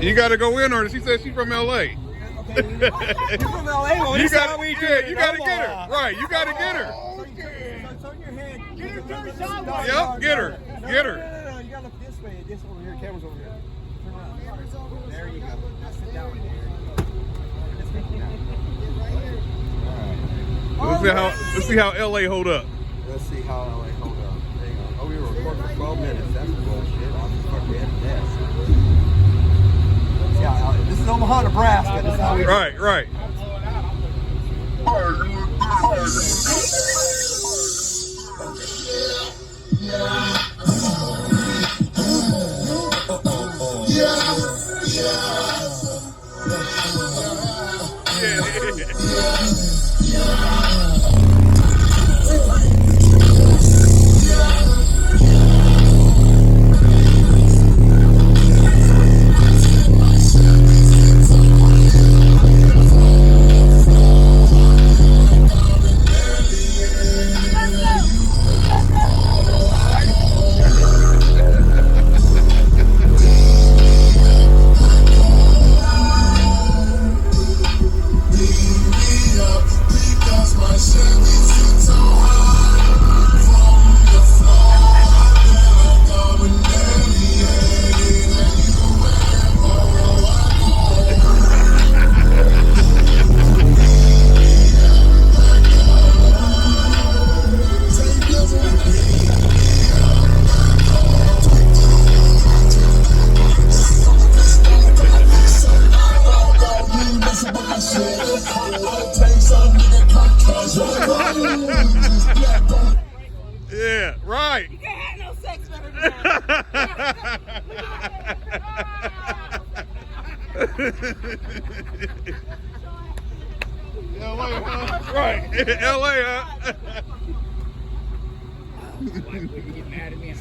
You got to go in her. She said she's from L.A. Okay, you're from LA. Well, You this is got how we do yeah, it you in got to get Omaha. her. Right, you got to get her. So turn your head. Get her to the side. Yep, get her. Get her. No, you gotta look this way. This over here. Camera's over here. Turn around. There you go. Now sit down. There you go. Let's see how L.A. hold up. Let's see how LA hold up. There you go. Oh, we were recording for 12 minutes. That's bullshit. I'm just fucking at this. See how this is Omaha, Nebraska. This is how we Right, right. Yeah, right. You can't have no sex better than that. LA, huh? Right. LA, huh? Why would you get mad at me?